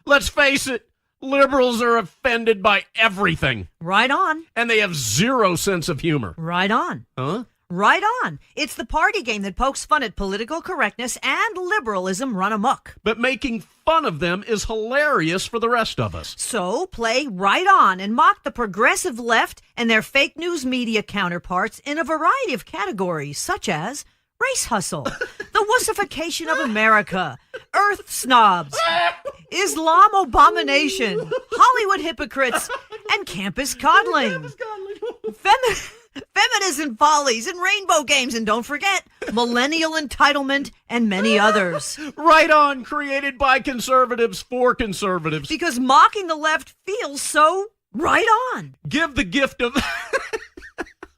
Let's face it, liberals are offended by everything. Right on. And they have zero sense of humor. Right on. Huh? Right on. It's the party game that pokes fun at political correctness and liberalism run amok. But making fun of them is hilarious for the rest of us. So play right on and mock the progressive left and their fake news media counterparts in a variety of categories, such as race hustle, the wussification of America, earth snobs, Islam abomination, Hollywood hypocrites, and campus coddling. Feminism follies and rainbow games, and don't forget, millennial entitlement and many others. Right on, created by conservatives for conservatives. Because mocking the left feels so right on. Give the gift of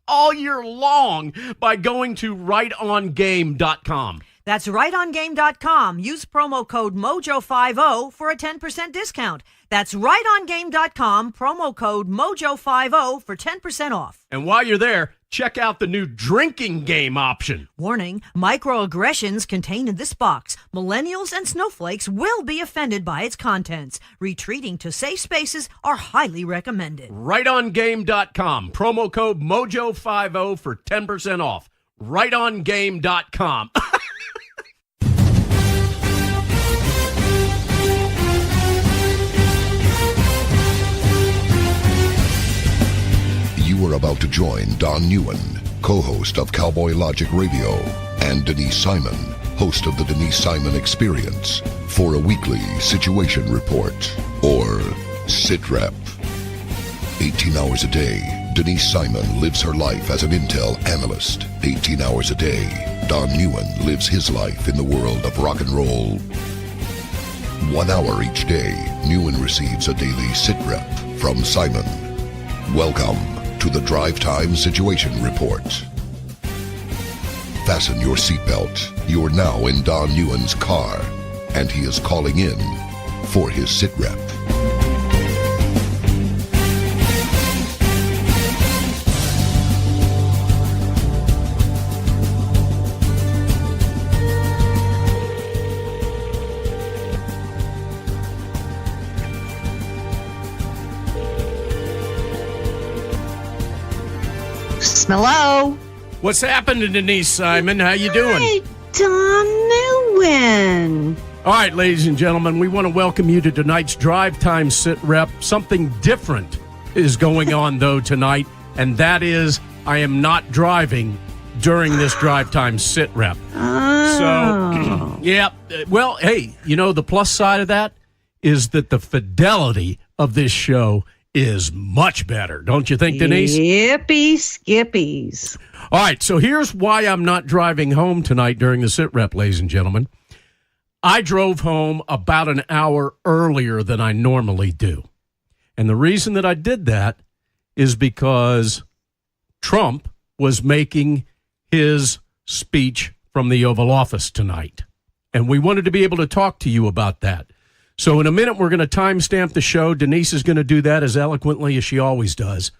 all year long by going to RightOnGame.com. That's RightOnGame.com. Use promo code MOJO50 for a 10% discount. That's RightOnGame.com, promo code MOJO50 for 10% off. And while you're there, check out the new drinking game option. Warning, microaggressions contained in this box. Millennials and snowflakes will be offended by its contents. Retreating to safe spaces are highly recommended. RightOnGame.com, promo code MOJO50 for 10% off. RightOnGame.com. You are about to join Don Neuen, co-host of Cowboy Logic Radio, and Denise Simon, host of the Denise Simon Experience, for a weekly situation report, or SITREP. 18 hours a day, Denise Simon lives her life as an Intel Analyst. 18 hours a day, Don Neuen lives his life in the world of rock and roll. 1 hour each day, Neuen receives a daily SITREP from Simon. Welcome to the Drive Time Situation Report. Fasten your seatbelt. You're now in Don Neuen's car, and he is calling in for his SITREP. Hello. What's happening, Denise Simon? How you doing? Hi, Don Neuen. All right, ladies and gentlemen, we want to welcome you to tonight's Drive Time Sit Rep. Something different is going on, though, tonight, and that is I am not driving during this Drive Time Sit Rep. Oh. So, yeah, well, hey, you know, the plus side of that is that the fidelity of this show is much better, don't you think, Denise? Yippee skippies. All right, so here's why I'm not driving home tonight during the sit rep, ladies and gentlemen. I drove home about an hour earlier than I normally do. And the reason that I did that is because Trump was making his speech from the Oval Office tonight. And we wanted to be able to talk to you about that. So in a minute, we're going to timestamp the show. Denise is going to do that as eloquently as she always does.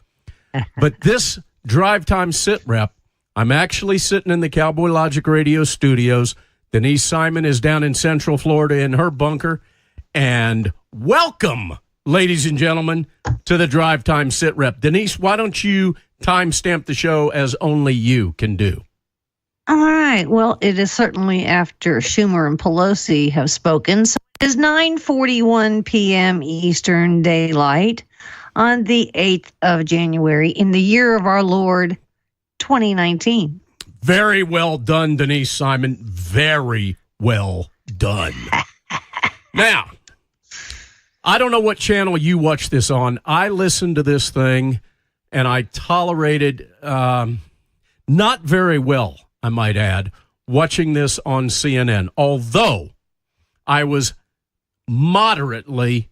But this Drive Time Sit Rep, I'm actually sitting in the Cowboy Logic Radio studios. Denise Simon is down in Central Florida in her bunker. And welcome, ladies and gentlemen, to the Drive Time Sit Rep. Denise, why don't you timestamp the show as only you can do? All right. Well, it is certainly after Schumer and Pelosi have spoken. So it is 9:41 p.m. Eastern Daylight on the 8th of January in the year of our Lord, 2019. Very well done, Denise Simon. Very well done. Now, I don't know what channel you watch this on. I listened to this thing, and I tolerated, not very well, I might add, watching this on CNN, although I was moderately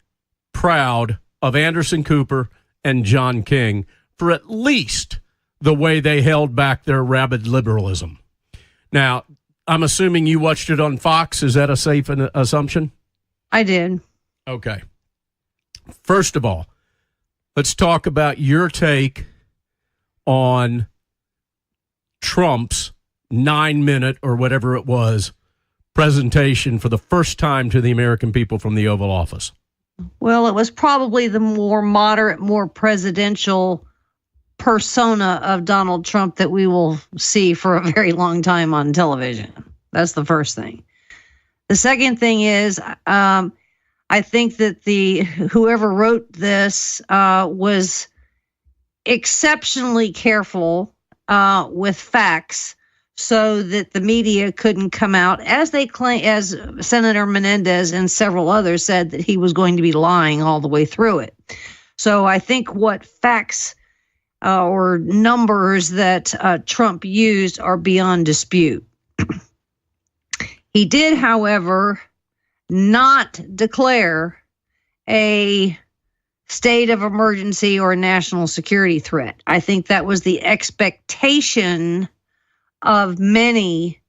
proud of Anderson Cooper and John King for at least the way they held back their rabid liberalism. Now, I'm assuming you watched it on Fox. Is that a safe assumption? I did. Okay. First of all, let's talk about your take on Trump's 9-minute or whatever it was presentation for the first time to the American people from the Oval Office? Well, it was probably the more moderate, more presidential persona of Donald Trump that we will see for a very long time on television. That's the first thing. The second thing is, I think that whoever wrote this was exceptionally careful with facts, so that the media couldn't come out as they claim, as Senator Menendez and several others said, that he was going to be lying all the way through it. So I think what facts or numbers that Trump used are beyond dispute. He did, however, not declare a state of emergency or a national security threat. I think that was the expectation of many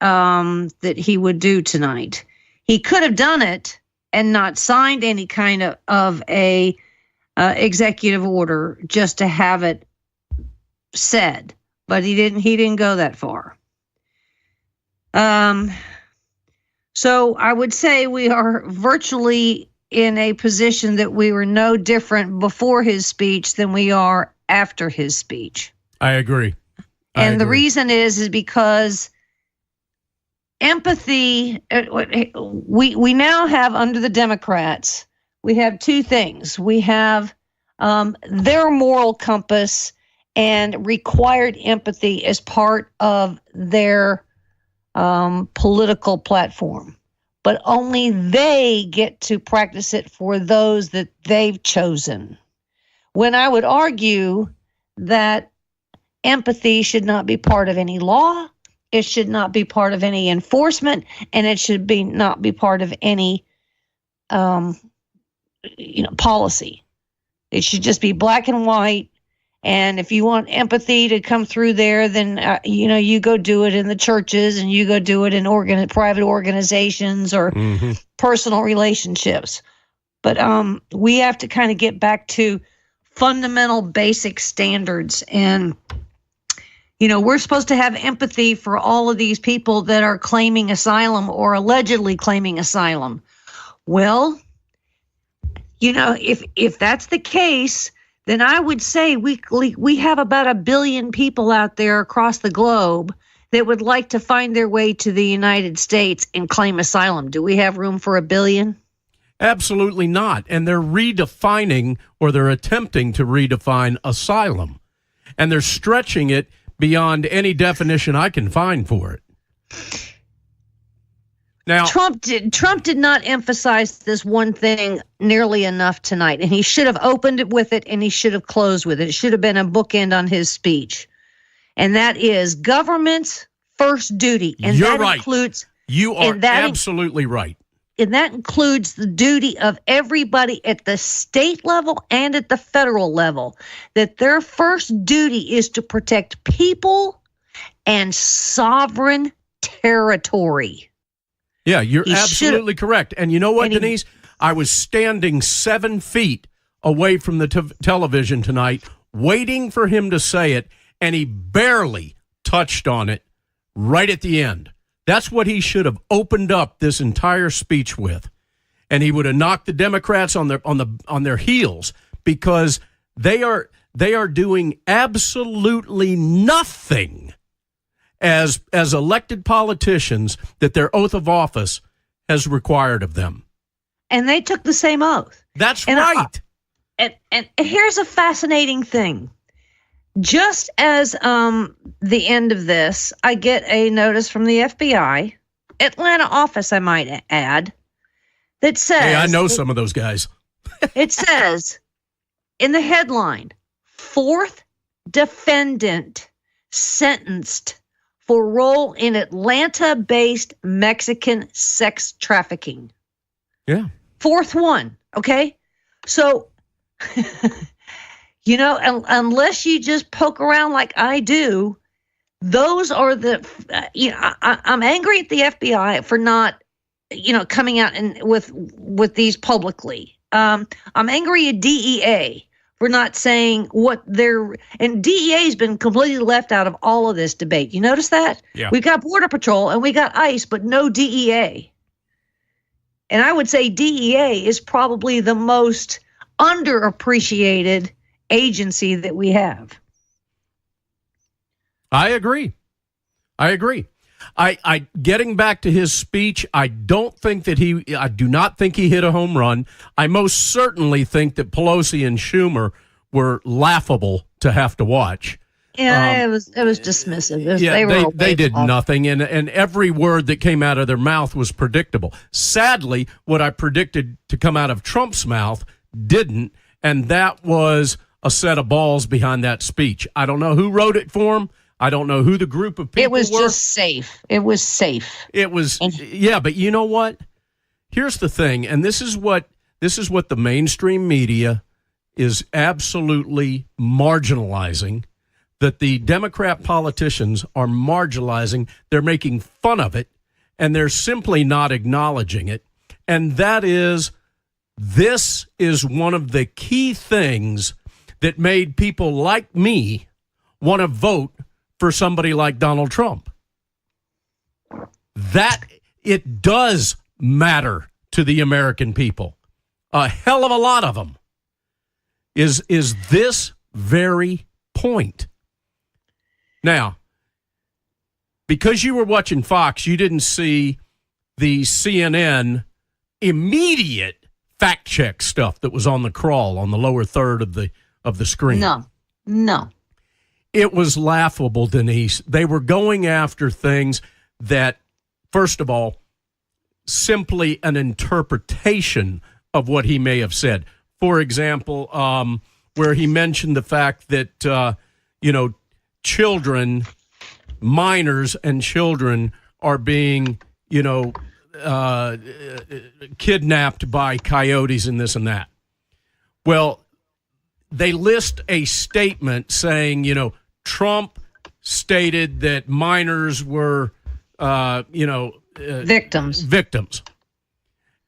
that he would do tonight. He could have done it and not signed any kind of a executive order just to have it said, but he didn't go that far. So I would say we are virtually in a position that we were no different before his speech than we are after his speech. I agree. The reason is because empathy, we now have under the Democrats, we have two things. We have their moral compass and required empathy as part of their political platform. But only they get to practice it for those that they've chosen. When I would argue that empathy should not be part of any law, it should not be part of any enforcement, and it should not be part of any policy. It should just be black and white. And if you want empathy to come through there, then you go do it in the churches, and you go do it in private organizations or personal relationships. But we have to kind of get back to fundamental basic standards. And we're supposed to have empathy for all of these people that are claiming asylum or allegedly claiming asylum. Well, if that's the case, then I would say we have about 1 billion people out there across the globe that would like to find their way to the United States and claim asylum. Do we have room for 1 billion? Absolutely not. And they're redefining, or they're attempting to redefine, asylum. And they're stretching it beyond any definition I can find for it. Now, Trump did not emphasize this one thing nearly enough tonight, and he should have opened it with it, and he should have closed with it. It should have been a bookend on his speech, and that is government's first duty. And you're that right. Includes, you are absolutely right. And that includes the duty of everybody at the state level and at the federal level, that their first duty is to protect people and sovereign territory. Yeah, you're absolutely correct. And you know what, Denise? I was standing 7 feet away from the television tonight, waiting for him to say it, and he barely touched on it right at the end. That's what he should have opened up this entire speech with. And he would have knocked the Democrats on their heels, because they are doing absolutely nothing as elected politicians that their oath of office has required of them. And they took the same oath. That's right. And here's a fascinating thing. Just as the end of this, I get a notice from the FBI, Atlanta office, I might add, that says... Hey, I know some of those guys. It says, in the headline, 4th defendant sentenced for role in Atlanta-based Mexican sex trafficking. Yeah. 4th one, okay? So, unless you just poke around like I do, those are the, I'm angry at the FBI for not, coming out and with these publicly. I'm angry at DEA for not saying what they're, and DEA has been completely left out of all of this debate. You notice that? Yeah. We've got Border Patrol and we got ICE, but no DEA. And I would say DEA is probably the most underappreciated agency that we have. I agree. I getting back to his speech, I do not think he hit a home run. I most certainly think that Pelosi and Schumer were laughable to have to watch. Yeah, it was dismissive. They did nothing, and every word that came out of their mouth was predictable. Sadly, what I predicted to come out of Trump's mouth didn't, and that was a set of balls behind that speech. I don't know who wrote it for him. I don't know who the group of people were. It was just safe. It was safe. It was, yeah, but you know what? Here's the thing, and this is what the mainstream media is absolutely marginalizing, that the Democrat politicians are marginalizing. They're making fun of it, and they're simply not acknowledging it. And that is, this is one of the key things that made people like me want to vote for somebody like Donald Trump. That it does matter to the American people. A hell of a lot of them is this very point. Now, because you were watching Fox, you didn't see the CNN immediate fact check stuff that was on the crawl on the lower third of the screen. No. It was laughable, Denise. They were going after things that, first of all, simply an interpretation of what he may have said. For example, where he mentioned the fact that, children, minors and children are being, kidnapped by coyotes and this and that. Well, they list a statement saying, Trump stated that minors were, victims.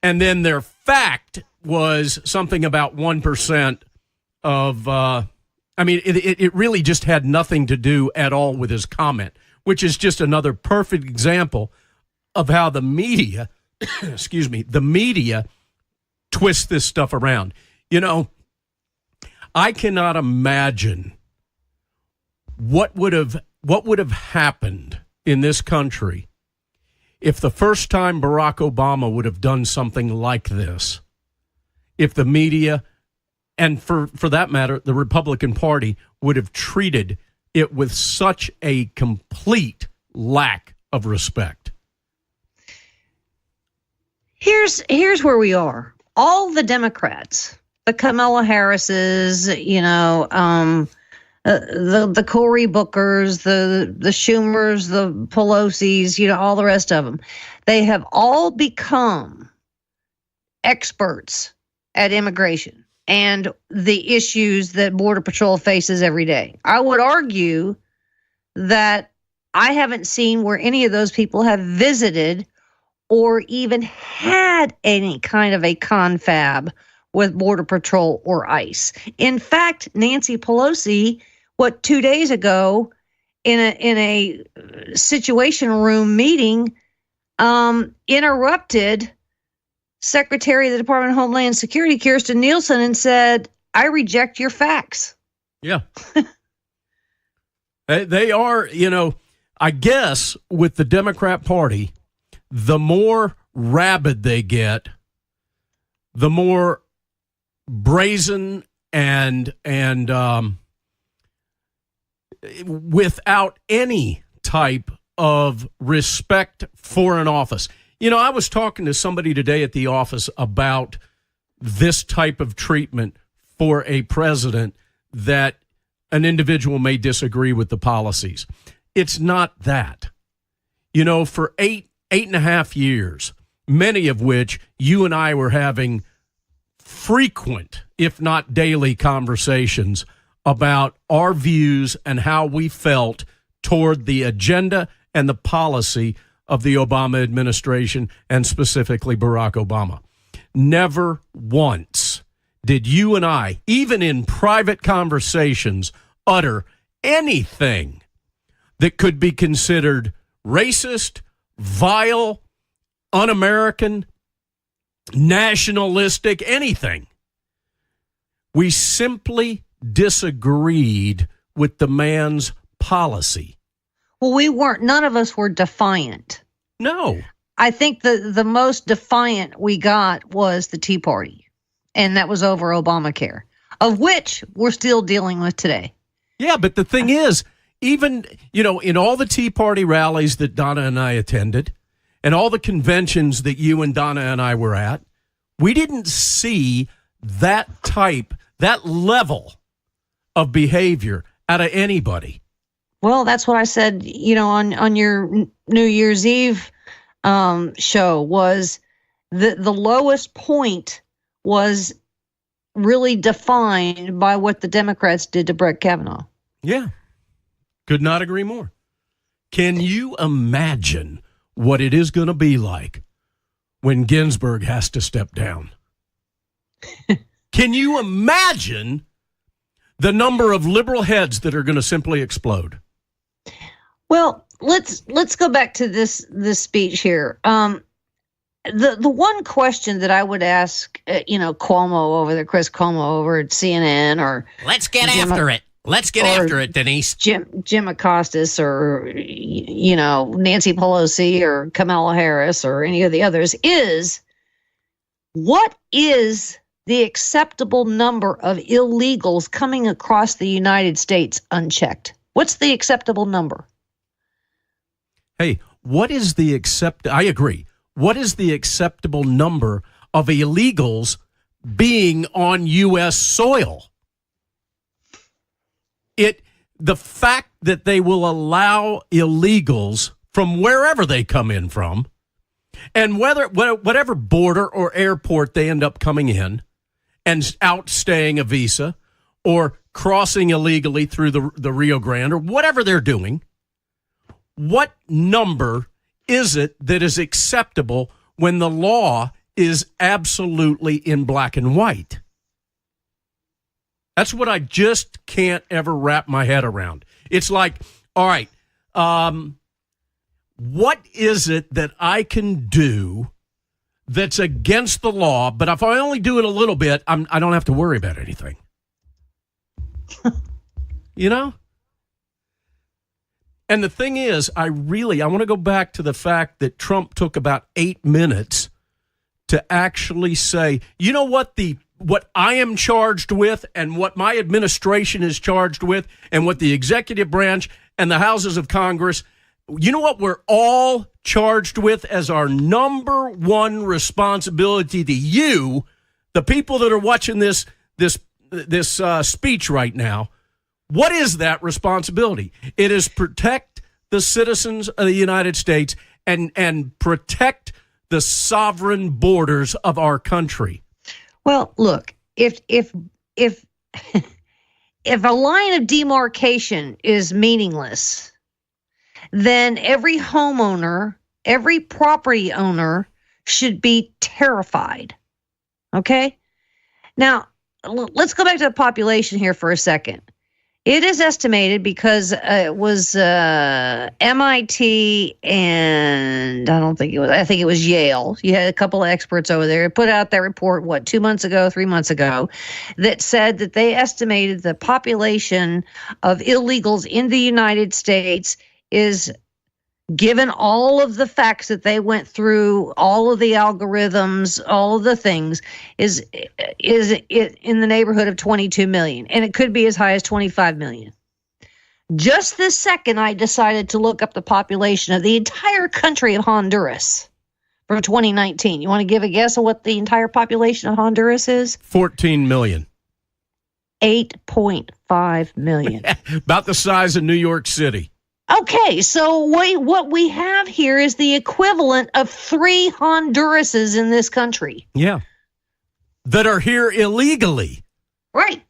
And then their fact was something about 1% of, it really just had nothing to do at all with his comment, which is just another perfect example of how the media, the media twists this stuff around. I cannot imagine what would have happened in this country if the first time Barack Obama would have done something like this, if the media, and for that matter, the Republican Party, would have treated it with such a complete lack of respect. Here's where we are. All the Democrats, the Kamala Harrises, the Cory Bookers, the Schumers, the Pelosi's, all the rest of them, they have all become experts at immigration and the issues that Border Patrol faces every day. I would argue that I haven't seen where any of those people have visited or even had any kind of a confab with Border Patrol or ICE. In fact, Nancy Pelosi, 2 days ago, in a Situation Room meeting, interrupted Secretary of the Department of Homeland Security, Kirstjen Nielsen, and said, "I reject your facts." Yeah. They are, I guess with the Democrat Party, the more rabid they get, the more brazen and without any type of respect for an office. I was talking to somebody today at the office about this type of treatment for a president that an individual may disagree with the policies. It's not that. For 8.5 years, many of which you and I were having frequent, if not daily, conversations about our views and how we felt toward the agenda and the policy of the Obama administration, and specifically Barack Obama. Never once did you and I, even in private conversations, utter anything that could be considered racist, vile, un-American, nationalistic, anything. We simply disagreed with the man's policy. Well, none of us were defiant. No. I think the most defiant we got was the Tea Party, and that was over Obamacare, of which we're still dealing with today. Yeah, but the thing is, even, in all the Tea Party rallies that Donna and I attended, and all the conventions that you and Donna and I were at, we didn't see that level of behavior out of anybody. Well, that's what I said, on your New Year's Eve show, was the lowest point was really defined by what the Democrats did to Brett Kavanaugh. Yeah. Could not agree more. Can you imagine what it is going to be like when Ginsburg has to step down? Can you imagine the number of liberal heads that are going to simply explode? Well, let's go back to this speech here. The one question that I would ask, Cuomo over there, Chris Cuomo over at CNN, or let's get after it. Let's get after it, Denise. Jim Acostas, or Nancy Pelosi, or Kamala Harris, or any of the others, is what is the acceptable number of illegals coming across the United States unchecked? What's the acceptable number? Hey, I agree. What is the acceptable number of illegals being on U.S. soil? The fact that they will allow illegals from wherever they come in from, and whatever border or airport they end up coming in and outstaying a visa or crossing illegally through the Rio Grande or whatever they're doing, what number is it that is acceptable when the law is absolutely in black and white? That's what I just can't ever wrap my head around. It's like, all right, what is it that I can do that's against the law, but if I only do it a little bit, I don't have to worry about anything? And the thing is, I want to go back to the fact that Trump took about 8 minutes to actually say, you know what I am charged with and what my administration is charged with and what the executive branch and the houses of Congress, you know what we're all charged with as our number one responsibility to you, the people that are watching this speech right now. What is that responsibility? It is protect the citizens of the United States and protect the sovereign borders of our country. Well, look, if a line of demarcation is meaningless, then every homeowner, every property owner should be terrified. Okay? Now, let's go back to the population here for a second. It is estimated, because it was MIT and I think it was Yale. You had a couple of experts over there put out that report, 3 months ago, that said that they estimated the population of illegals in the United States is, given all of the facts that they went through, all of the algorithms, all of the things, is in the neighborhood of 22 million. And it could be as high as 25 million. Just this second, I decided to look up the population of the entire country of Honduras for 2019. You want to give a guess of what the entire population of Honduras is? 14 million. 8.5 million. About the size of New York City. Okay, so what we have here is the equivalent of 3 Hondurases in this country. Yeah. That are here illegally. Right.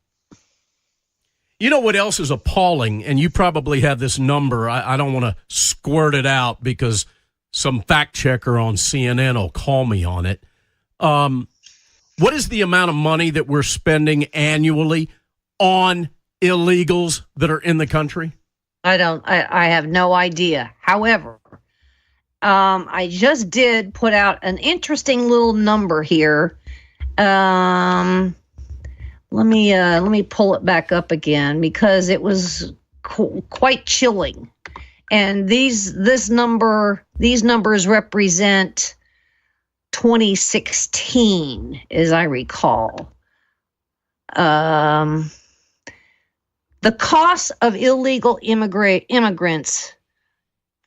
You know what else is appalling? And you probably have this number. I don't want to squirt it out because some fact checker on CNN will call me on it. What is the amount of money that we're spending annually on illegals that are in the country? I have no idea. However, I just did put out an interesting little number here. Let me pull it back up again because it was quite chilling. And these numbers represent 2016, as I recall. The cost of illegal immigrants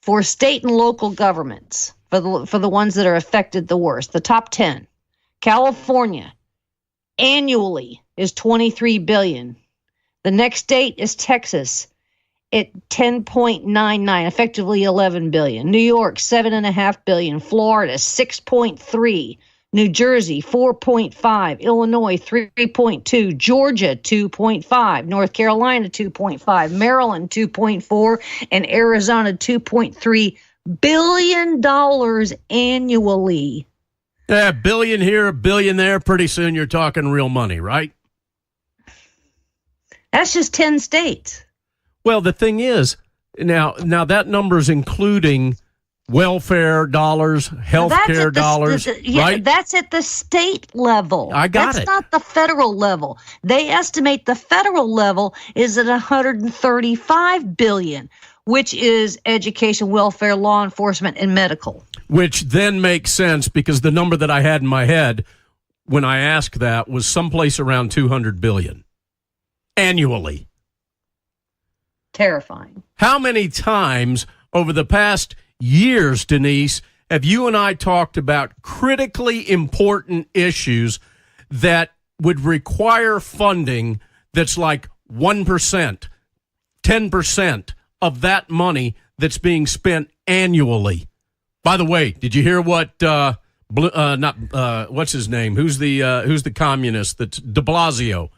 for state and local governments, for the ones that are affected the worst, the top 10. California annually is $23 billion. The next state is Texas at 10.99, effectively $11 billion. New York, $7.5 billion. Florida, $6.3. New Jersey, 4.5. Illinois, 3.2. Georgia, 2.5. North Carolina, 2.5. Maryland, 2.4. And Arizona, $2.3 billion annually. Yeah, $1 billion here, $1 billion there. Pretty soon you're talking real money, right? That's just 10 states. Well, the thing is, now that number is including welfare dollars, health care dollars, right? That's at the state level. I got it. That's not the federal level. They estimate the federal level is at $135 billion, which is education, welfare, law enforcement, and medical. Which then makes sense because the number that I had in my head when I asked that was someplace around $200 billion annually. Terrifying. How many times over the past years, Denise, have you and I talked about critically important issues that would require funding that's like 1%, 10% of that money that's being spent annually? By the way, did you hear what what's his name? Who's the communist? That's De Blasio.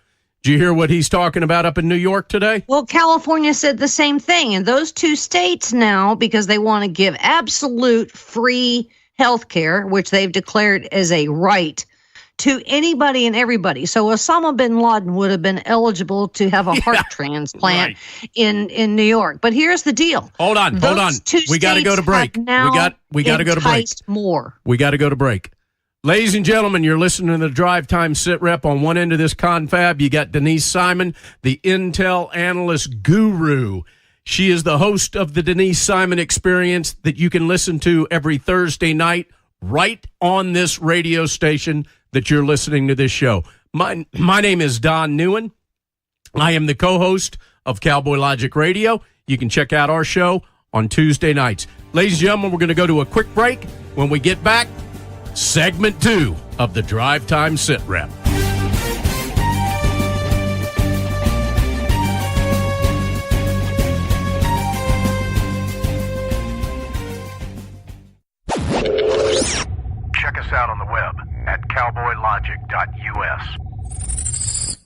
Did you hear what he's talking about up in New York today? Well, California said the same thing. And those two states now, because they want to give absolute free health care, which they've declared as a right to anybody and everybody. So Osama bin Laden would have been eligible to have a heart transplant in New York. But here's the deal. Hold on. We got to go to break. We got to go to break. We got to go to break. Ladies and gentlemen, you're listening to the Drive Time Sit Rep. On one end of this confab, you got Denise Simon, the Intel Analyst guru. She is the host of the Denise Simon Experience that you can listen to every Thursday night right on this radio station that you're listening to this show. My name is Don Neuen. I am the co-host of Cowboy Logic Radio. You can check out our show on Tuesday nights. Ladies and gentlemen, we're going to go to a quick break. When we get back, segment 2 of the Drive Time Sit Rep. Check us out on the web at cowboylogic.us.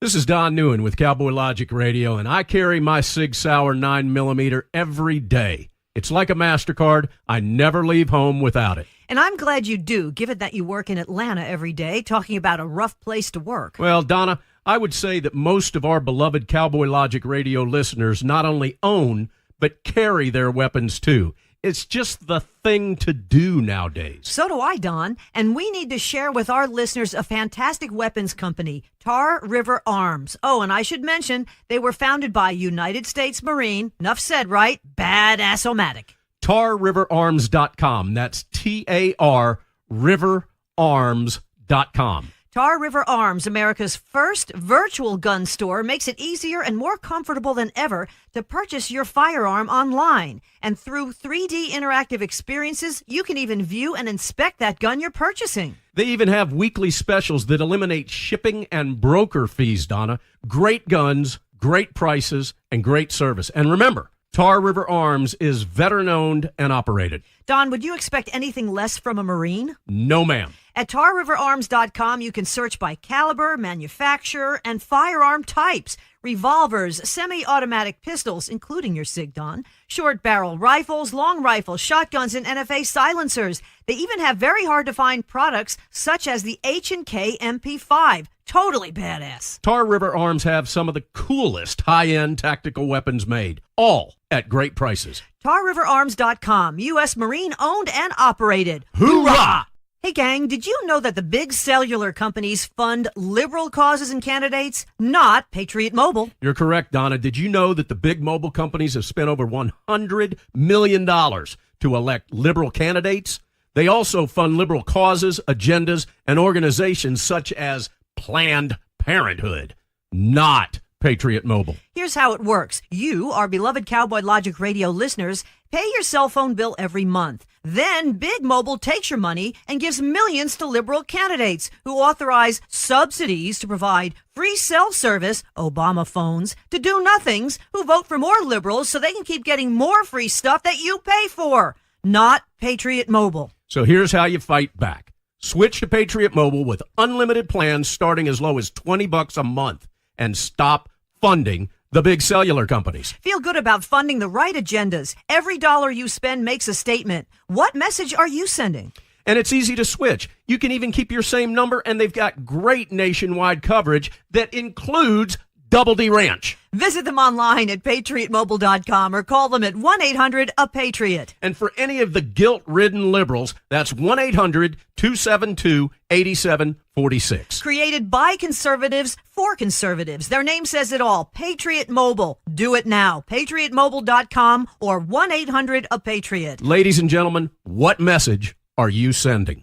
This is Don Neuen with Cowboy Logic Radio, and I carry my Sig Sauer 9mm every day. It's like a MasterCard. I never leave home without it. And I'm glad you do, given that you work in Atlanta every day, talking about a rough place to work. Well, Donna, I would say that most of our beloved Cowboy Logic Radio listeners not only own, but carry their weapons, too. It's just the thing to do nowadays. So do I, Don. And we need to share with our listeners a fantastic weapons company, Tar River Arms. Oh, and I should mention, they were founded by United States Marine, enough said, right? Badass-o-matic. TarRiverArms.com. That's TAR Riverarms.com. Tar River Arms, America's first virtual gun store, makes it easier and more comfortable than ever to purchase your firearm online. And through 3D interactive experiences, you can even view and inspect that gun you're purchasing. They even have weekly specials that eliminate shipping and broker fees, Donna. Great guns, great prices, and great service. And remember, Tar River Arms is veteran-owned and operated. Don, would you expect anything less from a Marine? No, ma'am. At TarRiverArms.com, you can search by caliber, manufacturer, and firearm types. Revolvers, semi-automatic pistols, including your SIG, Don, short barrel rifles, long rifles, shotguns, and NFA silencers. They even have very hard-to-find products such as the H&K MP5. Totally badass. Tar River Arms have some of the coolest high-end tactical weapons made, all at great prices. TarRiverArms.com, U.S. Marine owned and operated. Hoorah! Hey, gang, did you know that the big cellular companies fund liberal causes and candidates, not Patriot Mobile? You're correct, Donna. Did you know that the big mobile companies have spent over $100 million to elect liberal candidates? They also fund liberal causes, agendas, and organizations such as Planned Parenthood, not Patriot Mobile. Here's how it works. You, our beloved Cowboy Logic Radio listeners, pay your cell phone bill every month. Then Big Mobile takes your money and gives millions to liberal candidates who authorize subsidies to provide free cell service, Obama phones, to do-nothings who vote for more liberals so they can keep getting more free stuff that you pay for. Not Patriot Mobile. So here's how you fight back. Switch to Patriot Mobile with unlimited plans starting as low as $20 a month and stop funding the big cellular companies. Feel good about funding the right agendas. Every dollar you spend makes a statement. What message are you sending? And it's easy to switch. You can even keep your same number, and they've got great nationwide coverage that includes Double D Ranch. Visit them online at patriotmobile.com or call them at 1-800-A-PATRIOT. And for any of the guilt-ridden liberals, that's 1-800-272-8746. Created by conservatives for conservatives. Their name says it all. Patriot Mobile. Do it now. patriotmobile.com or 1-800-A-PATRIOT. Ladies and gentlemen, what message are you sending?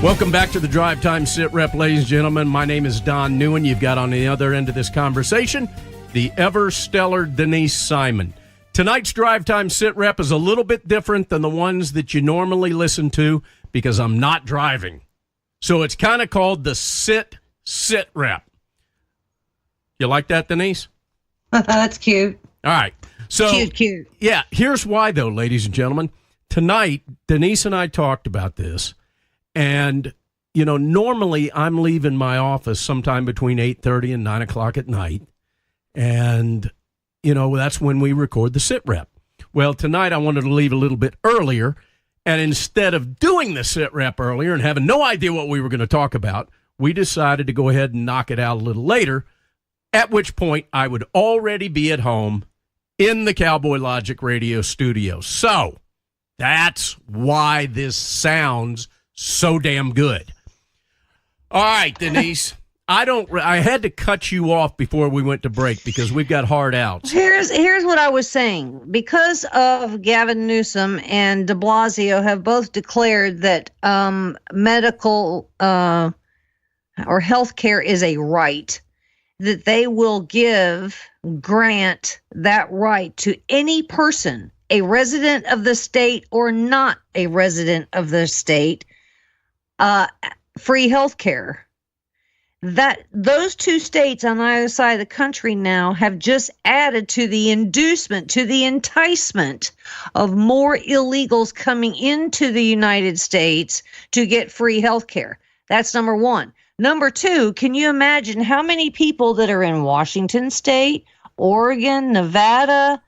Welcome back to the Drive Time Sit Rep, ladies and gentlemen. My name is Don Neuen. You've got on the other end of this conversation the ever-stellar Denise Simon. Tonight's Drive Time Sit Rep is a little bit different than the ones that you normally listen to because I'm not driving. So it's kind of called the Sit Rep. You like that, Denise? That's cute. All right. So, Cute. Yeah, here's why, though, ladies and gentlemen. Tonight, Denise and I talked about this. And, you know, normally I'm leaving my office sometime between 8:30 and 9 o'clock at night. And, you know, that's when we record the sit rep. Well, tonight I wanted to leave a little bit earlier. And instead of doing the sit rep earlier and having no idea what we were going to talk about, we decided to go ahead and knock it out a little later, at which point I would already be at home in the Cowboy Logic Radio studio. So that's why this sounds so damn good. All right, Denise. I had to cut you off before we went to break because we've got hard outs. Here's what I was saying. Because of Gavin Newsom and de Blasio have both declared that medical or health care is a right, that they will grant that right to any person, a resident of the state or not a resident of the state, free health care. That those two states on either side of the country now have just added to the inducement, to the enticement of more illegals coming into the United States to get free health care. That's number one. Number two, can you imagine how many people that are in Washington State, Oregon, Nevada,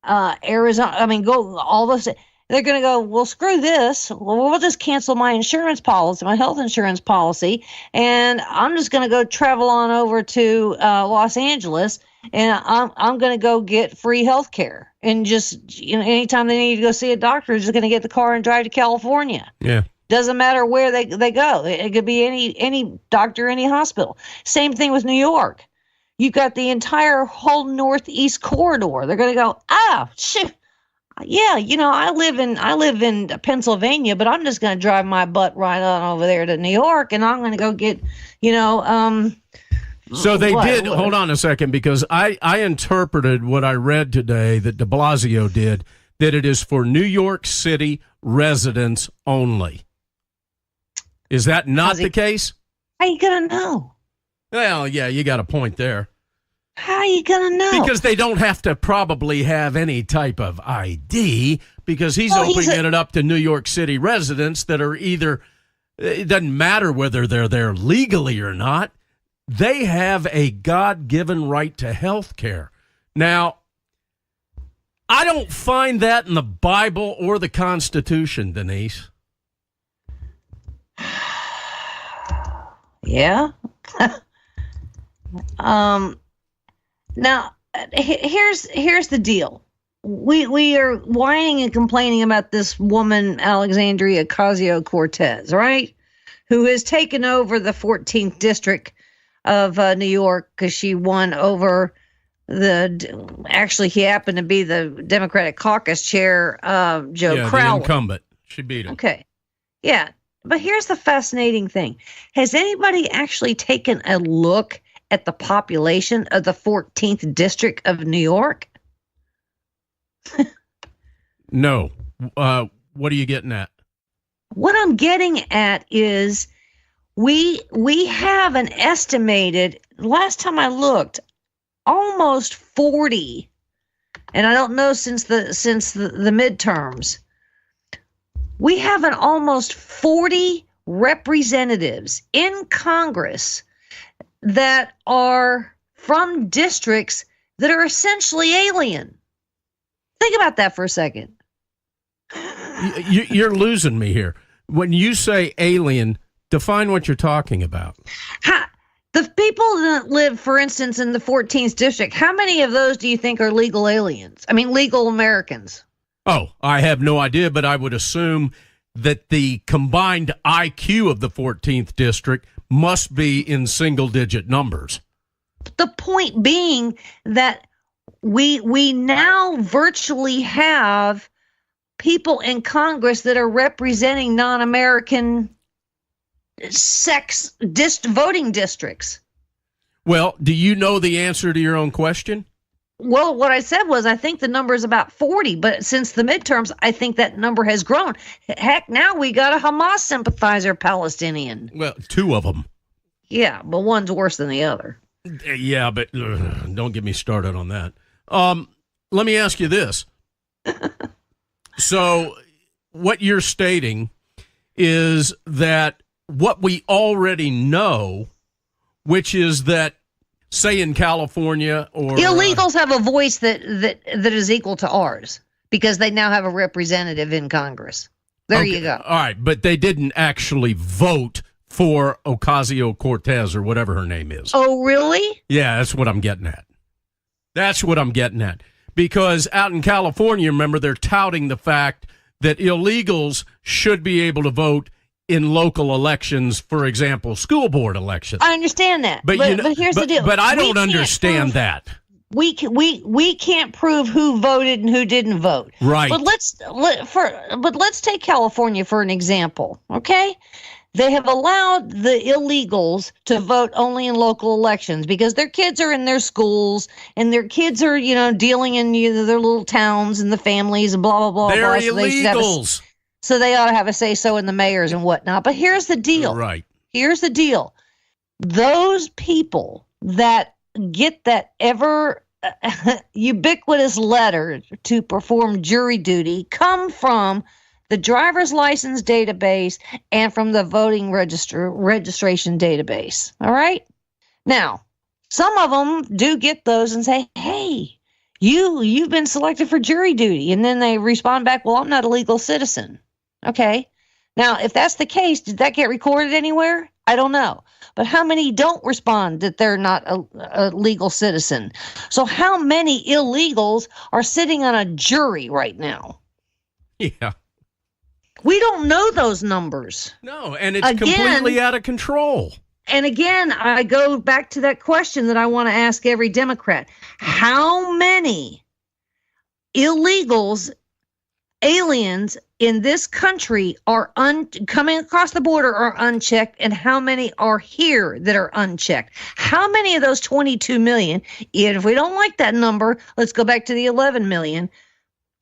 Arizona, go all those. They're going to go, well, screw this. Well, we'll just cancel my insurance policy, my health insurance policy, and I'm just going to go travel on over to Los Angeles, and I'm going to go get free health care. And just, anytime they need to go see a doctor, they're just going to get the car and drive to California. Yeah. Doesn't matter where they go. It could be any doctor, any hospital. Same thing with New York. You've got the entire whole Northeast corridor. They're going to go, shit. Yeah, I live in Pennsylvania, but I'm just going to drive my butt right on over there to New York, and I'm going to go get, So they did. Hold on a second, because I interpreted what I read today that de Blasio did, that it is for New York City residents only. Is that not the case? How you going to know? Well, yeah, you got a point there. How are you going to know? Because they don't have to probably have any type of ID, because he's opening it up to New York City residents that are either, it doesn't matter whether they're there legally or not. they have a God-given right to health care. Now, I don't find that in the Bible or the Constitution, Denise. Yeah. Now, here's the deal. We are whining and complaining about this woman, Alexandria Ocasio-Cortez, right? Who has taken over the 14th district of New York because she won over actually, he happened to be the Democratic caucus chair, Joe Crowley. The incumbent. She beat him. Okay. Yeah. But here's the fascinating thing. Has anybody actually taken a look at the population of the 14th district of New York? No. What are you getting at? What I'm getting at is we have an estimated, last time I looked, almost 40, and I don't know since the midterms. We have an almost 40 representatives in Congress that are from districts that are essentially alien. Think about that for a second. You're losing me here. When you say alien, define what you're talking about. The people that live, for instance, in the 14th district, how many of those do you think are legal aliens? I mean, legal Americans. Oh, I have no idea, but I would assume that the combined IQ of the 14th district must be in single-digit numbers. The point being that we now virtually have people in Congress that are representing non-American voting districts. Well, do you know the answer to your own question? Well, what I said was I think the number is about 40, but since the midterms, I think that number has grown. Heck, now we got a Hamas sympathizer Palestinian. Well, two of them. Yeah, but one's worse than the other. Yeah, but don't get me started on that. Let me ask you this. So what you're stating is that what we already know, which is that, say in California or illegals have a voice that is equal to ours because they now have a representative in Congress. There you go. All right, but they didn't actually vote for Ocasio-Cortez or whatever her name is. Oh, really? Yeah, that's what I'm getting at. That's what I'm getting at. Because out in California, remember, they're touting the fact that illegals should be able to vote in local elections, for example, school board elections. I understand that. But here's the deal. But I don't understand that. We can't prove who voted and who didn't vote. Right. But let's take California for an example, okay? They have allowed the illegals to vote only in local elections because their kids are in their schools and their kids are, dealing in their little towns and the families and blah, blah, blah. They're blah. illegals. So they ought to have a say-so in the mayors and whatnot. But here's the deal. Right. Here's the deal. Those people that get that ever ubiquitous letter to perform jury duty come from the driver's license database and from the voting registration database. All right? Now, some of them do get those and say, hey, you've been selected for jury duty. And then they respond back, well, I'm not a legal citizen. Okay. Now, if that's the case, did that get recorded anywhere? I don't know. But how many don't respond that they're not a legal citizen? So how many illegals are sitting on a jury right now? Yeah. We don't know those numbers. No, and it's completely out of control. And again, I go back to that question that I want to ask every Democrat. How many illegals, aliens in this country are coming across the border are unchecked, and how many are here that are unchecked? How many of those 22 million, if we don't like that number, let's go back to the 11 million,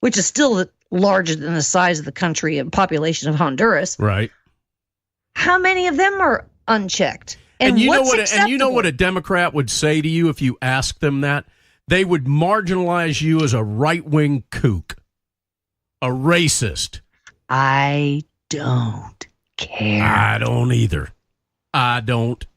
which is still larger than the size of the country and population of Honduras. Right. How many of them are unchecked? And you know what a Democrat would say to you if you asked them that? They would marginalize you as a right-wing kook, a racist. I don't care. I don't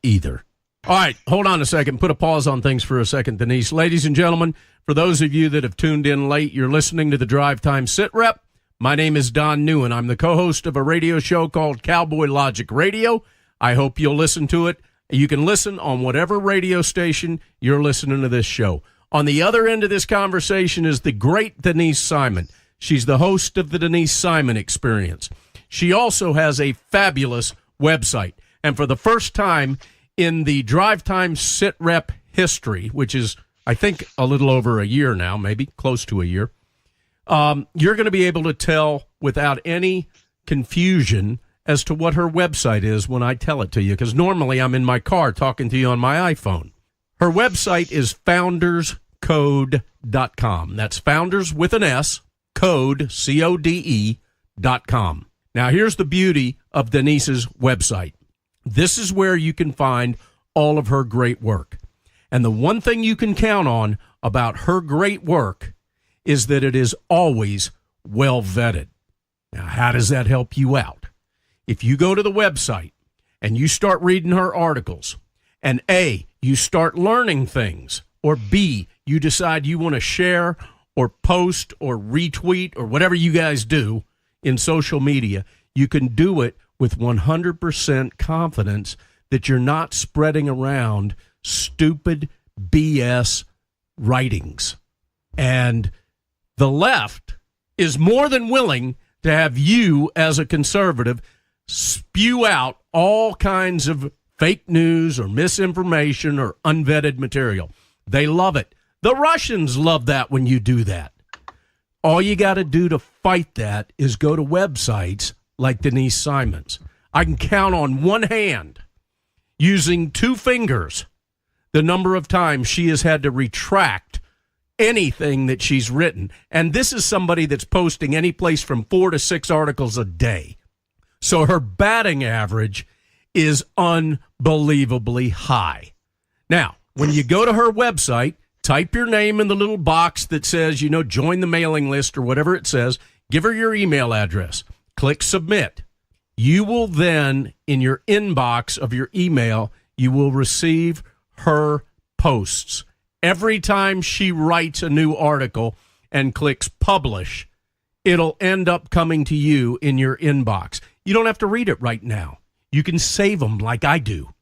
either. All right, hold on a second. Put a pause on things for a second, Denise. Ladies and gentlemen, for those of you that have tuned in late, you're listening to the Drive Time SITREP. My name is Don Neuen. I'm the co-host of a radio show called Cowboy Logic Radio. I hope you'll listen to it. You can listen on whatever radio station you're listening to this show. On the other end of this conversation is the great Denise Simon. She's the host of the Denise Simon Experience. She also has a fabulous website. And for the first time in the Drive Time SITREP history, which is, I think, a little over a year now, maybe close to a year, you're going to be able to tell without any confusion as to what her website is when I tell it to you, because normally I'm in my car talking to you on my iPhone. Her website is founderscode.com. That's founders with an S, code, CODE.com. Now, here's the beauty of Denise's website. This is where you can find all of her great work. And the one thing you can count on about her great work is that it is always well vetted. Now, how does that help you out? If you go to the website and you start reading her articles, and A, you start learning things, or B, you decide you want to share or post or retweet or whatever you guys do in social media, you can do it with 100% confidence that you're not spreading around stupid BS writings. And the left is more than willing to have you, as a conservative, spew out all kinds of fake news or misinformation or unvetted material. They love it. The Russians love that when you do that. All you got to do to fight that is go to websites like Denise Simon's. I can count on one hand, using two fingers, the number of times she has had to retract anything that she's written. And this is somebody that's posting any place from 4 to 6 articles a day. So her batting average is unbelievably high. Now, when you go to her website, type your name in the little box that says, join the mailing list or whatever it says. Give her your email address. Click submit. You will then, in your inbox of your email, you will receive her posts. Every time she writes a new article and clicks publish, it'll end up coming to you in your inbox. You don't have to read it right now. You can save them like I do.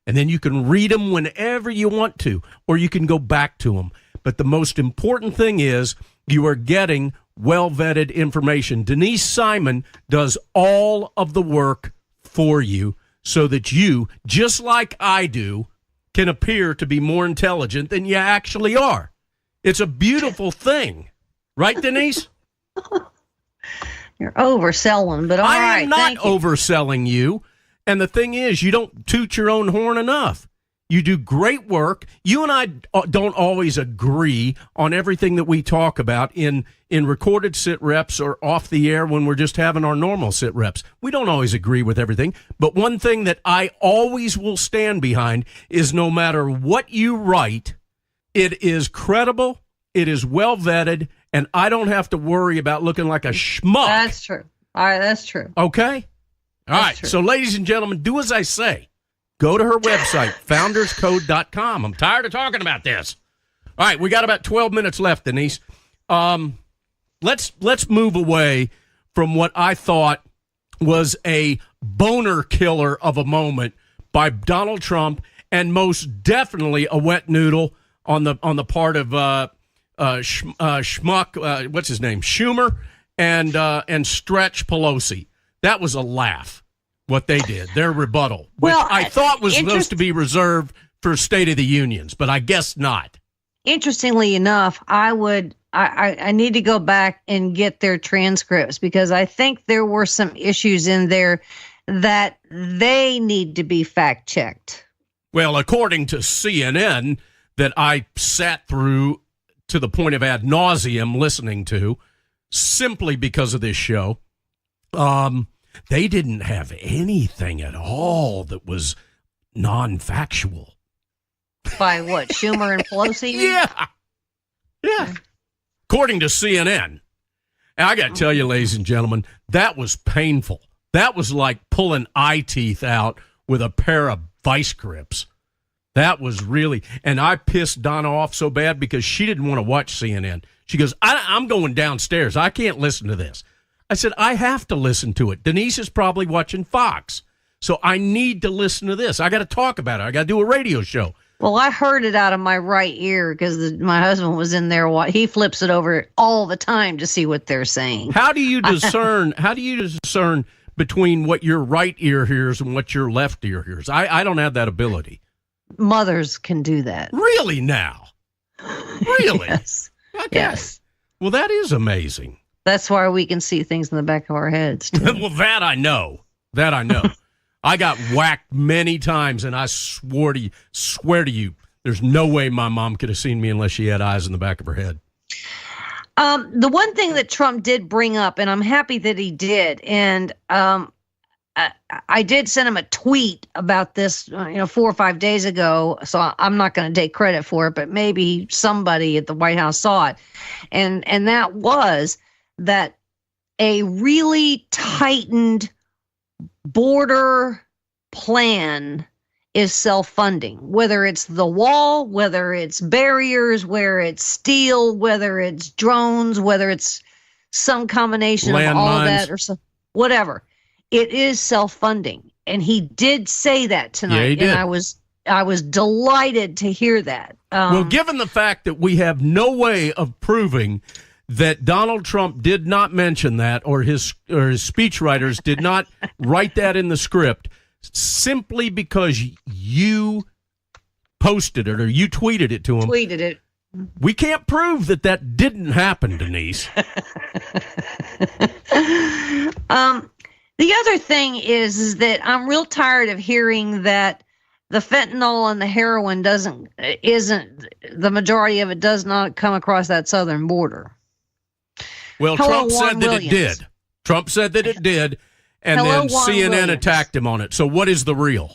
And then you can read them whenever you want to, or you can go back to them. But the most important thing is you are getting well-vetted information. Denise Simon does all of the work for you so that you, just like I do, can appear to be more intelligent than you actually are. It's a beautiful thing. Right, Denise? You're overselling, but all right. I am not overselling you. And the thing is, you don't toot your own horn enough. You do great work. You and I don't always agree on everything that we talk about in recorded sit reps or off the air when we're just having our normal sit reps. We don't always agree with everything. But one thing that I always will stand behind is no matter what you write, it is credible, it is well vetted, and I don't have to worry about looking like a schmuck. That's true. All right, that's true. Okay? All right, true. so ladies and gentlemen, do as I say. Go to her website, founderscode.com. I'm tired of talking about this. All right, we got about 12 minutes left, Denise. Let's move away from what I thought was a boner killer of a moment by Donald Trump, and most definitely a wet noodle on the part of Schmuck, what's his name, Schumer, and Stretch Pelosi. That was a laugh. What they did, their rebuttal, which I thought was supposed to be reserved for State of the Unions, but I guess not. Interestingly enough, I need to go back and get their transcripts because I think there were some issues in there that they need to be fact checked. Well, according to CNN, that I sat through to the point of ad nauseum listening to, simply because of this show, they didn't have anything at all that was non-factual. By what, Schumer and Pelosi? Yeah. According to CNN. And I got to tell you, ladies and gentlemen, that was painful. That was like pulling eye teeth out with a pair of vice grips. That was really, and I pissed Donna off so bad because she didn't want to watch CNN. She goes, I'm going downstairs. I can't listen to this. I said, I have to listen to it. Denise is probably watching Fox. So I need to listen to this. I got to talk about it. I got to do a radio show. Well, I heard it out of my right ear because my husband was in there. He flips it over all the time to see what they're saying. How do you discern? Between what your right ear hears and what your left ear hears? I don't have that ability. Mothers can do that. Really now? Really? Yes. Okay. Yes. Well, that is amazing. That's why we can see things in the back of our heads, too. Well, that I know. I got whacked many times, and I swear to you, there's no way my mom could have seen me unless she had eyes in the back of her head. The one thing that Trump did bring up, and I'm happy that he did, and I did send him a tweet about this, 4 or 5 days ago, so I'm not going to take credit for it, but maybe somebody at the White House saw it, and that was that a really tightened border plan is self-funding, whether it's the wall, whether it's barriers, whether it's steel, whether it's drones, whether it's some combination of all of that or so, whatever. It is self-funding. And he did say that tonight. Yeah, he did. And I was delighted to hear that. Well, given the fact that we have no way of proving that Donald Trump did not mention that, or his speechwriters did not write that in the script, simply because you posted it or you tweeted it to him. Tweeted it. We can't prove that didn't happen, Denise. The other thing is that I'm real tired of hearing that the fentanyl and the heroin isn't the majority of it does not come across that southern border. Well, Trump said that it did. Trump said that it did, and then CNN attacked him on it. So what is the real?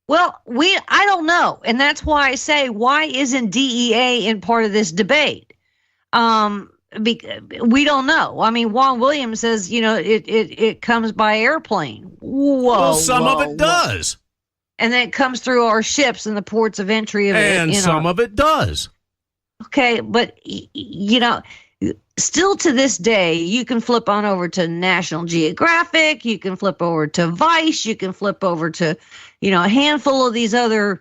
Well, I don't know, and that's why I say, why isn't DEA in part of this debate? We don't know. I mean, Juan Williams says, it comes by airplane. Whoa. Well, some of it does. And then it comes through our ships and the ports of entry of it. And some of it does. Okay, but, still to this day, you can flip on over to National Geographic, you can flip over to Vice, you can flip over to, a handful of these other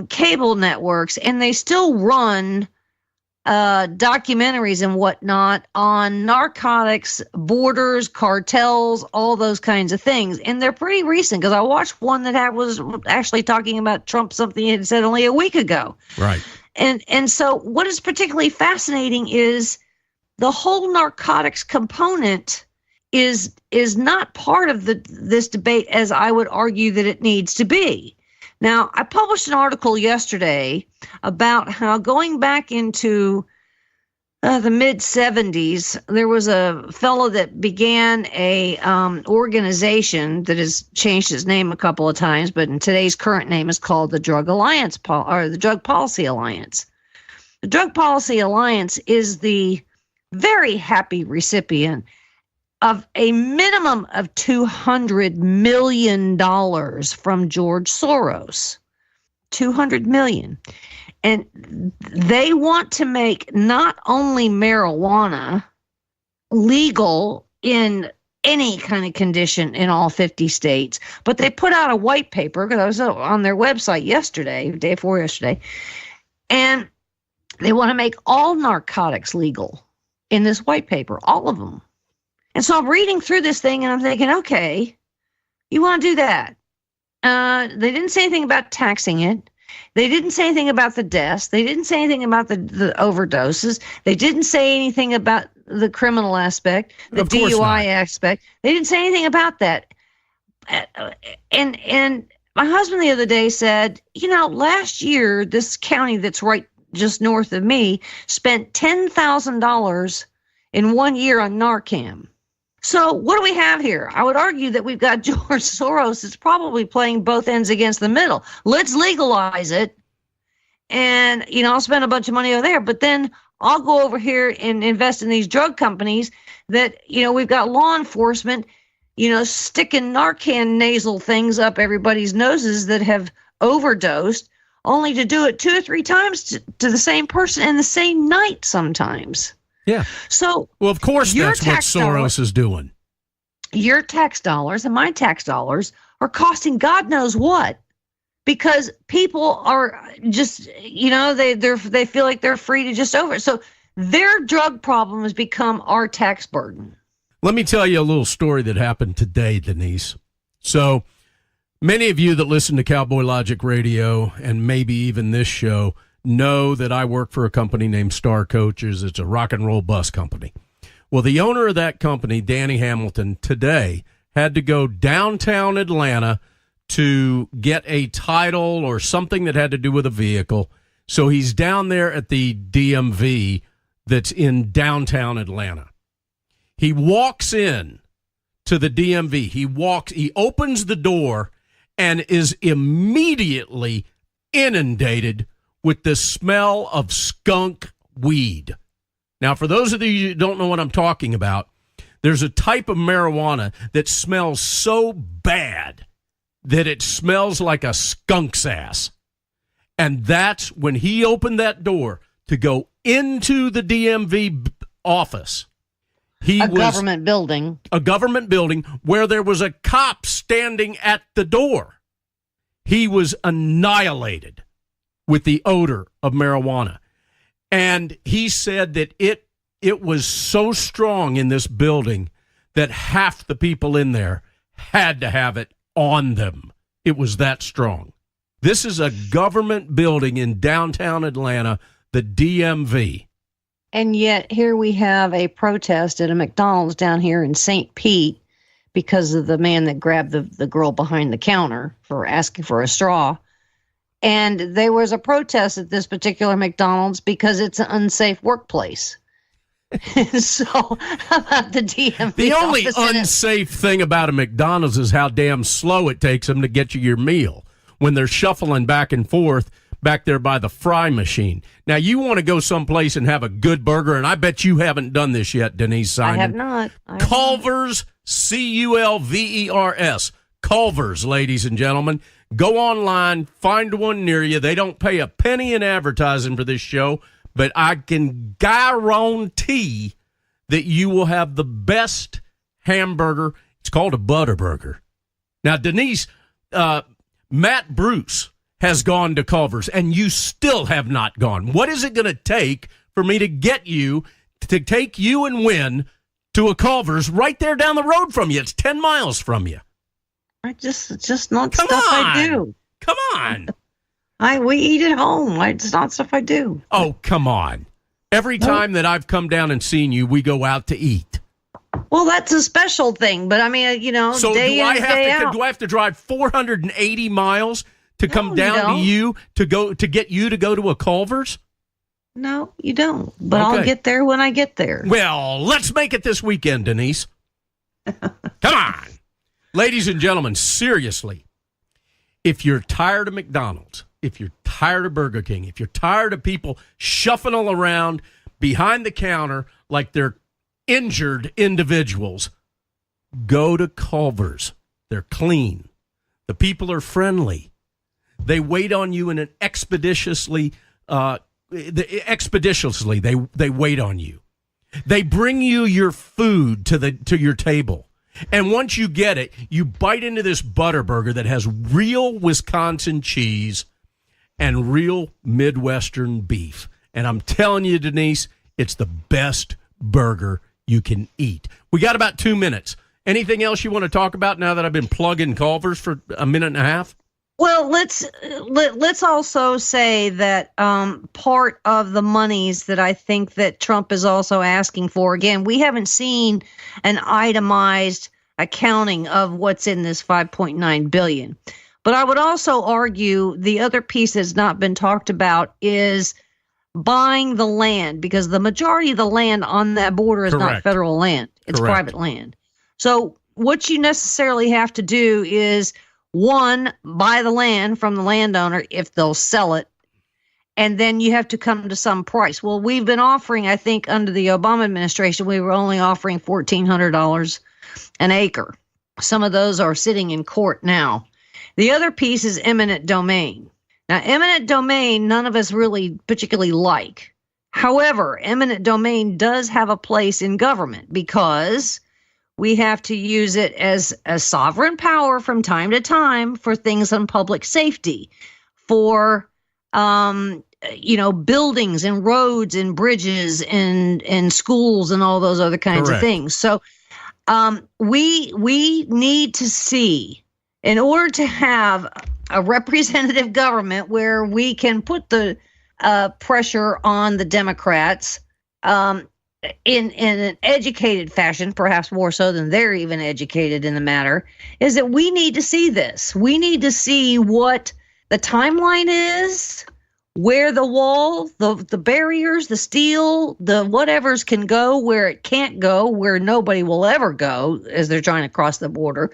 cable networks, and they still run documentaries and whatnot on narcotics, borders, cartels, all those kinds of things. And they're pretty recent, because I watched one that was actually talking about Trump, something he had said only a week ago. Right. And so what is particularly fascinating is the whole narcotics component is not part of this debate as I would argue that it needs to be. Now, I published an article yesterday about how going back into the mid-'70s, there was a fellow that began a organization that has changed its name a couple of times, but in today's current name is called the Drug Alliance, or the Drug Policy Alliance. The Drug Policy Alliance is the very happy recipient of a minimum of $200 million from George Soros. $200 million. And they want to make not only marijuana legal in any kind of condition in all 50 states, but they put out a white paper, because I was on their website yesterday, day before yesterday, and they want to make all narcotics legal in this white paper, all of them. And so I'm reading through this thing and I'm thinking, okay, you want to do that. They didn't say anything about taxing it. They didn't say anything about the deaths. They didn't say anything about the overdoses. They didn't say anything about the criminal aspect, the DUI aspect. They didn't say anything about that. And my husband the other day said, last year, this county that's right just north of me spent $10,000 in 1 year on Narcan. So what do we have here? I would argue that we've got George Soros that's probably playing both ends against the middle. Let's legalize it. And, I'll spend a bunch of money over there, but then I'll go over here and invest in these drug companies that, we've got law enforcement, sticking Narcan nasal things up everybody's noses that have overdosed. only to do it 2 or 3 times to the same person in the same night sometimes. Yeah. So, well, of course, that's what Soros is doing. Your tax dollars and my tax dollars are costing God knows what, because people are just, they feel like they're free to just over it. So their drug problem has become our tax burden. Let me tell you a little story that happened today, Denise. So many of you that listen to Cowboy Logic Radio and maybe even this show know that I work for a company named Star Coaches. It's a rock and roll bus company. Well, the owner of that company, Danny Hamilton, today had to go downtown Atlanta to get a title or something that had to do with a vehicle. So he's down there at the DMV that's in downtown Atlanta. He walks in to the DMV. He opens the door and is immediately inundated with the smell of skunk weed. Now, for those of you who don't know what I'm talking about, there's a type of marijuana that smells so bad that it smells like a skunk's ass. And that's when he opened that door to go into the DMV office. A government building where there was a cop standing at the door. He was annihilated with the odor of marijuana. And he said that it was so strong in this building that half the people in there had to have it on them. It was that strong. This is a government building in downtown Atlanta, the DMV. And yet here we have a protest at a McDonald's down here in St. Pete because of the man that grabbed the girl behind the counter for asking for a straw. And there was a protest at this particular McDonald's because it's an unsafe workplace. So how about the DMV? The only unsafe thing about a McDonald's is how damn slow it takes them to get you your meal when they're shuffling back and forth back there by the fry machine. Now, you want to go someplace and have a good burger, and I bet you haven't done this yet, Denise Simon. I have not. Culver's, Culvers. Culver's, ladies and gentlemen. Go online, find one near you. They don't pay a penny in advertising for this show, but I can guarantee that you will have the best hamburger. It's called a butter burger. Now, Denise, Matt Bruce has gone to Culver's, and you still have not gone. What is it going to take for me to get you, to take you and Win to a Culver's right there down the road from you? It's 10 miles from you. It's just not stuff I do. Come on. We eat at home. It's not stuff I do. Oh, come on. Every time that I've come down and seen you, we go out to eat. Well, that's a special thing, but I mean, so day in, day out. Do I have to drive 480 miles to come down to you to get you to go to a Culver's? No, you don't. But okay. I'll get there when I get there. Well, let's make it this weekend, Denise. Come on. Ladies and gentlemen, seriously, if you're tired of McDonald's, if you're tired of Burger King, if you're tired of people shuffling around behind the counter like they're injured individuals, go to Culver's. They're clean. The people are friendly. They wait on you in an expeditiously. They wait on you. They bring you your food to your table. And once you get it, you bite into this butter burger that has real Wisconsin cheese and real Midwestern beef. And I'm telling you, Denise, it's the best burger you can eat. We got about 2 minutes. Anything else you want to talk about now that I've been plugging Culver's for a minute and a half? Well, let's also say that part of the monies that I think that Trump is also asking for, again, we haven't seen an itemized accounting of what's in this $5.9 billion. But I would also argue the other piece that's not been talked about is buying the land, because the majority of the land on that border is not federal land. It's private land. So what you necessarily have to do is, one, buy the land from the landowner if they'll sell it, and then you have to come to some price. Well, we've been offering, I think, under the Obama administration, we were only offering $1,400 an acre. Some of those are sitting in court now. The other piece is eminent domain. Now, eminent domain, none of us really particularly like. However, eminent domain does have a place in government because we have to use it as a sovereign power from time to time for things on public safety, for buildings and roads and bridges and schools and all those other kinds Correct. of things. So we need to see, in order to have a representative government where we can put the pressure on the Democrats in an educated fashion, perhaps more so than they're even educated in the matter, is that we need to see this. We need to see what the timeline is, where the wall, the barriers, the steel, the whatevers can go, where it can't go, where nobody will ever go as they're trying to cross the border.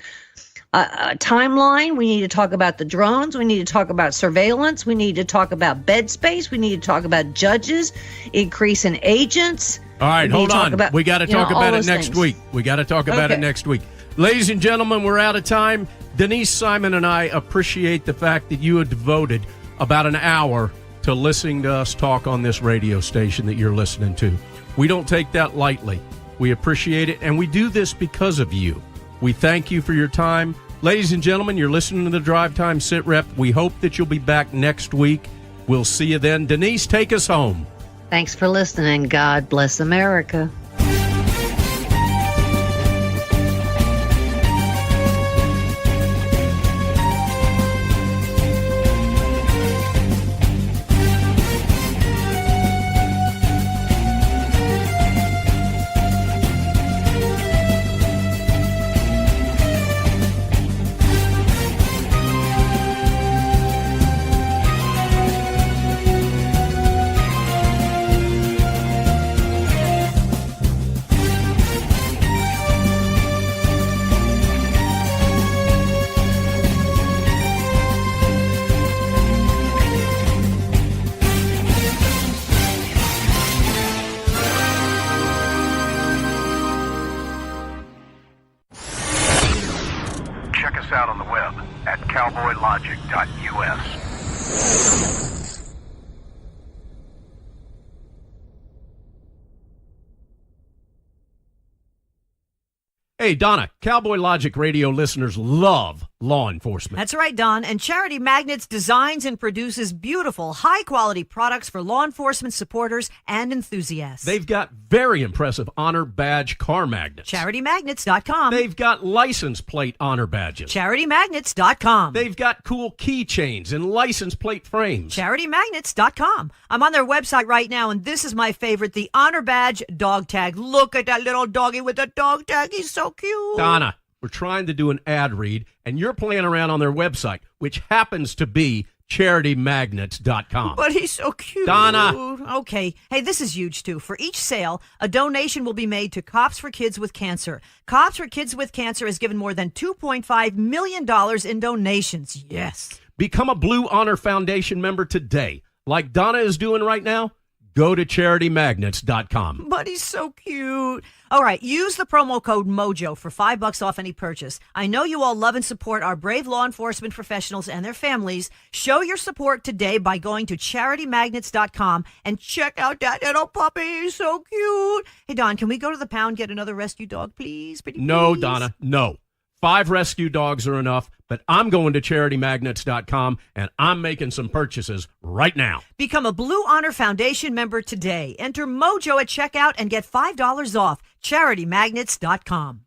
A timeline. We need to talk about the drones. We need to talk about surveillance. We need to talk about bed space. We need to talk about judges, increase in agents. All right, hold on. We got to talk about it next week. We got to talk about it next week. Ladies and gentlemen, we're out of time. Denise Simon and I appreciate the fact that you have devoted about an hour to listening to us talk on this radio station that you're listening to. We don't take that lightly. We appreciate it, and we do this because of you. We thank you for your time. Ladies and gentlemen, you're listening to the Drive Time Sit Rep. We hope that you'll be back next week. We'll see you then. Denise, take us home. Thanks for listening. God bless America. Check us out on the web at cowboylogic.us. Hey, Donna, Cowboy Logic Radio listeners love law enforcement. That's right, Don. And Charity Magnets designs and produces beautiful, high-quality products for law enforcement supporters and enthusiasts. They've got very impressive honor badge car magnets. CharityMagnets.com. They've got license plate honor badges. CharityMagnets.com. They've got cool keychains and license plate frames. CharityMagnets.com. I'm on their website right now, and this is my favorite, the Honor Badge dog tag. Look at that little doggy with the dog tag. He's so cute. Donna, we're trying to do an ad read, and you're playing around on their website, which happens to be CharityMagnets.com. But he's so cute. Donna. Okay. Hey, this is huge, too. For each sale, a donation will be made to Cops for Kids with Cancer. Cops for Kids with Cancer has given more than $2.5 million in donations. Yes. Become a Blue Honor Foundation member today. Like Donna is doing right now, go to CharityMagnets.com. But he's so cute. All right, use the promo code MOJO for $5 off any purchase. I know you all love and support our brave law enforcement professionals and their families. Show your support today by going to CharityMagnets.com and check out that little puppy. He's so cute. Hey, Don, can we go to the pound, get another rescue dog, please? Pretty No, please? Donna, no. 5 rescue dogs are enough, but I'm going to CharityMagnets.com, and I'm making some purchases right now. Become a Blue Honor Foundation member today. Enter MOJO at checkout and get $5 off. CharityMagnets.com.